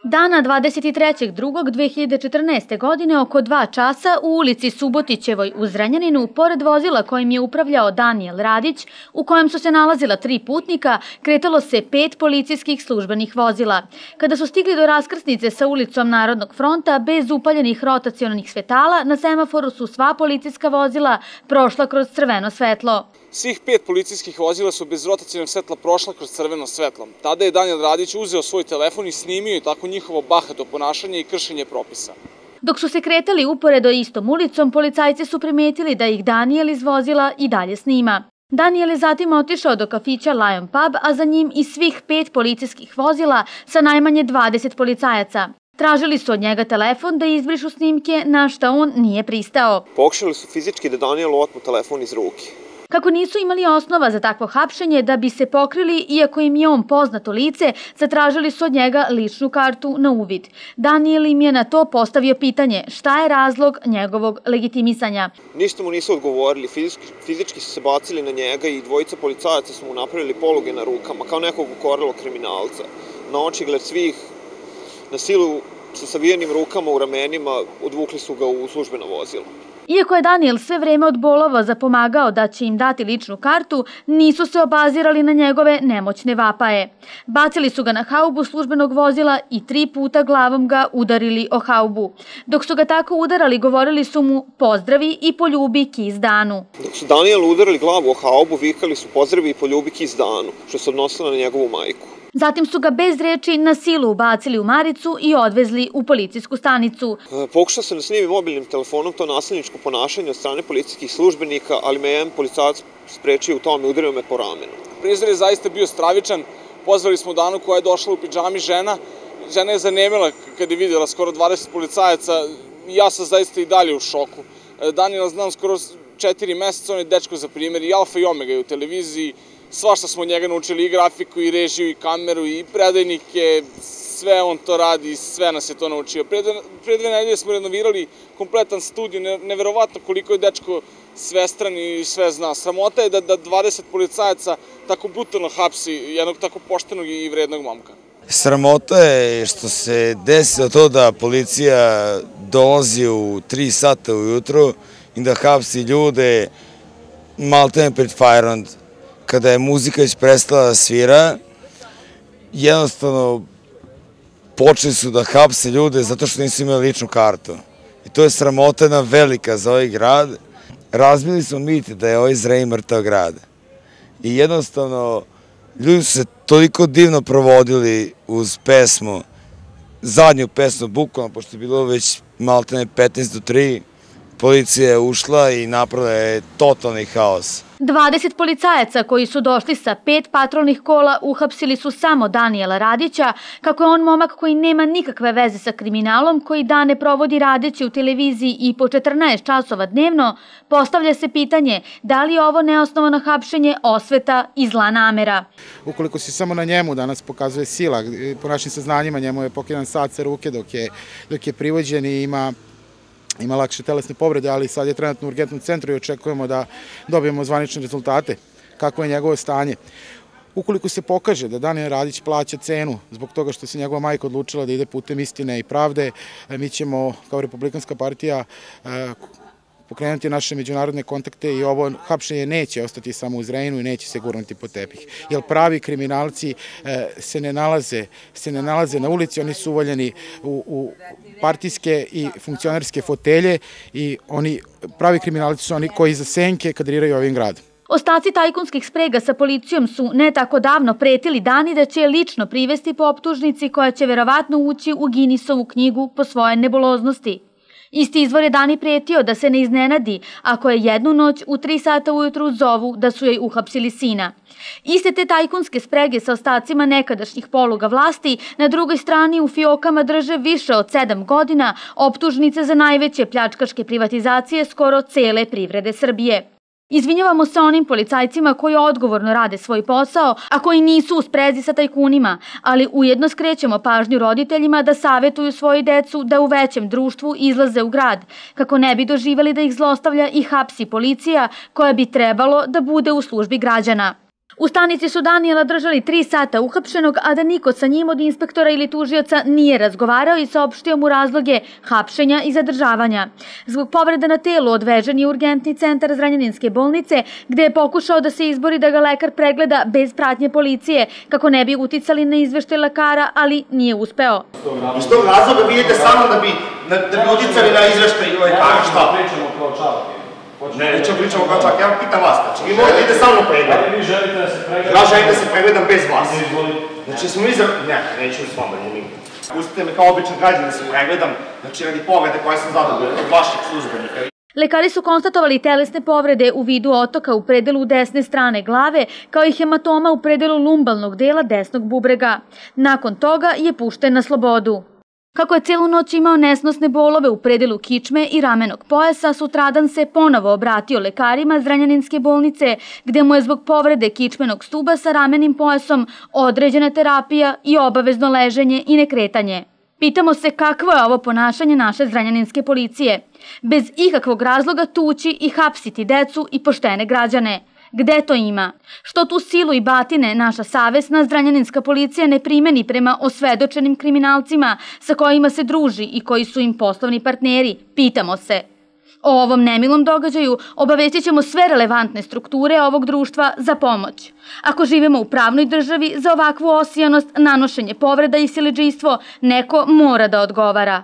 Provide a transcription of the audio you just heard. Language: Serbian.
Dana 23.2.2014. godine oko 2 časa u ulici Subotićevoj u Zrenjaninu, pored vozila kojim je upravljao Danijel Radić, u kojem su se nalazila 3 putnika, kretalo se 5 policijskih službenih vozila. Kada su stigli do raskrsnice sa ulicom Narodnog fronta, bez upaljenih rotacionih svetala, na semaforu su sva policijska vozila prošla kroz crveno svetlo. Svih 5 policijskih vozila su bez rotacionog svetla prošla kroz crveno svetlo. Tada je Danijel Radić uzeo svoj telefon i snimio tako njihovo bahato ponašanje i kršenje propisa. Dok su se kretali uporedo istom ulicom, policajci su primetili da ih Danijel iz vozila i dalje snima. Danijel je zatim otišao do kafića Lion Pub, a za njim i svih 5 policijskih vozila sa najmanje 20 policajaca. Tražili su od njega telefon da izbrišu snimke, na šta on nije pristao. Pokušali su fizički da Danijelu otmu telefon iz ruke. Kako nisu imali osnova za takvo hapšenje, da bi se pokrili, iako im je on poznato lice, zatražili su od njega ličnu kartu na uvid. Danijel im je na to postavio pitanje šta je razlog njegovog legitimisanja. Ništa mu nisu odgovorili, fizički su se bacili na njega i dvojica policajaca su mu napravili poluge na rukama, kao nekog ukorelog kriminalca. Na očigled svih, na silu sa savijenim rukama u ramenima, odvukli su ga u službeno vozilo. Iako je Danijel sve vreme od bolova zapomagao da će im dati ličnu kartu, nisu se obazirali na njegove nemoćne vapaje. Bacili su ga na haubu službenog vozila i 3 puta glavom ga udarili o haubu. Dok su ga tako udarali, govorili su mu pozdravi i poljubi kiss Danu. Dok su Danijelu udarali glavu o haubu, vikali su pozdravi i poljubi kiss Danu, što se odnosilo na njegovu majku. Zatim su ga bez reči na silu ubacili u maricu i odvezli u policijsku stanicu. Pokušao sam da snimim mobilnim telefonom to nasilničko ponašanje od strane policijskih službenika, ali me jedan policajac sprečio u tome i udario me po ramenu. Prizor je zaista bio stravičan. Pozvali smo Danu koja je došla u pidžami žena. Žena je zanemela kada je vidjela skoro 20 policajaca. Ja sam zaista i dalje u šoku. Danijela znam skoro 4 meseca, on je dečko za primjer i alfa i omega je u televiziji. Svašta smo od njega naučili, i grafiku, i režiju, i kameru, i predajnike, sve on to radi, sve nas je to naučio. Pre 2 nedelje smo renovirali kompletan studio, neverovatno koliko je dečko svestran i sve zna. Sramota je da 20 policajaca tako brutalno hapsi jednog tako poštenog i vrednog momka. Sramota je što se desilo to da policija dolazi u 3 sata ujutru i da hapsi ljude maltene pred fajrom. Kada je muzika već prestala da svira, jednostavno počeli su da hapse ljude zato što nisu imali ličnu kartu. I to je sramota jedna velika za ovaj grad. Razbili smo mit da je ovaj Zrenjanin mrtav grad. I jednostavno ljudi su se toliko divno provodili uz pesmu, zadnju pesmu bukvalno, pošto je bilo već maltene 15 do 3, policija je ušla i napravila je totalni haos. 20 policajaca koji su došli sa 5 patrolnih kola uhapsili su samo Danijela Radića, kako je on momak koji nema nikakve veze sa kriminalom, koji dane provodi radeći u televiziji i po 14 časova dnevno. Postavlja se pitanje da li je ovo neosnovano hapšenje, osveta i zla namera. Ukoliko se samo na njemu danas pokazuje sila, po našim saznanjima njemu je pokidan sat sa ruke dok je privođen i ima lakše telesne povrede, ali sad je trenutno u urgentnom centru i očekujemo da dobijemo zvanične rezultate kako je njegovo stanje. Ukoliko se pokaže da Danijel Radić plaća cenu zbog toga što se njegova majka odlučila da ide putem istine i pravde, mi ćemo kao Republikanska partija pokrenuti naše međunarodne kontakte i ovo hapšenje neće ostati samo u Zrenjaninu i neće se gurnuti pod tepih. Jer pravi kriminalci se ne nalaze na ulici, oni su uvaljeni u partijske i funkcionerske fotelje i pravi kriminalci su oni koji za senke kadriraju ovim gradom. Ostaci tajkunskih sprega sa policijom su ne tako davno pretili Dani da će je lično privesti po optužnici koja će verovatno ući u Guinnessovu knjigu po svoje nebuloznosti. Isti izvor je Dani pretio da se ne iznenadi ako je jednu noć u 3 sata ujutru zovu da su joj uhapsili sina. Iste te tajkunske sprege sa ostacima nekadašnjih poluga vlasti na drugoj strani u fiokama drže više od 7 godina optužnice za najveće pljačkaške privatizacije skoro cele privrede Srbije. Izvinjavamo se onim policajcima koji odgovorno rade svoj posao, a koji nisu u sprezi sa tajkunima, ali ujedno skrećemo pažnju roditeljima da savetuju svoju decu da u većem društvu izlaze u grad, kako ne bi doživeli da ih zlostavlja i hapsi policija koja bi trebalo da bude u službi građana. U stanici su Danijela držali 3 sata uhapšenog, a da niko sa njim od inspektora ili tužioca nije razgovarao i saopštio mu razloge hapšenja i zadržavanja. Zbog povrede na telu odvežen je u urgentni centar Zrenjaninske bolnice, gde je pokušao da se izbori da ga lekar pregleda bez pratnje policije, kako ne bi uticali na izveštaj lekara, ali nije uspeo. Iz tog razloga vi idete samo da bi uticali na izveštaj lekara, šta? Nećemo pričamo kao čak, ja vam pitam vas, znači vi morate idete samo pregled. Vi želite da se pregledam? Ja želim da se pregledam bez vas. Znači smo mi za... Ne, neću s vama, nije. Pustite me kao običan građan da se pregledam, znači radi povrede koje sam zadobio od vaših službenika. Lekari su konstatovali telesne povrede u vidu otoka u predelu desne strane glave, kao i hematoma u predelu lumbalnog dela desnog bubrega. Nakon toga je pušten na slobodu. Kako je celu noć imao nesnosne bolove u predelu kičme i ramenog pojasa, sutradan se ponovo obratio lekarima Zrenjaninske bolnice, gde mu je zbog povrede kičmenog stuba sa ramenim pojasom određena terapija i obavezno leženje i nekretanje. Pitamo se kakvo je ovo ponašanje naše Zrenjaninske policije. Bez ikakvog razloga tući i hapsiti decu i poštene građane. Gde to ima? Što tu silu i batine naša savesna Zrenjaninska policija ne primeni prema osvedočenim kriminalcima sa kojima se druži i koji su im poslovni partneri? Pitamo se. O ovom nemilom događaju obavestit ćemo sve relevantne strukture ovog društva za pomoć. Ako živimo u pravnoj državi, za ovakvu osijanost, nanošenje povreda i siledžijstvo, neko mora da odgovara.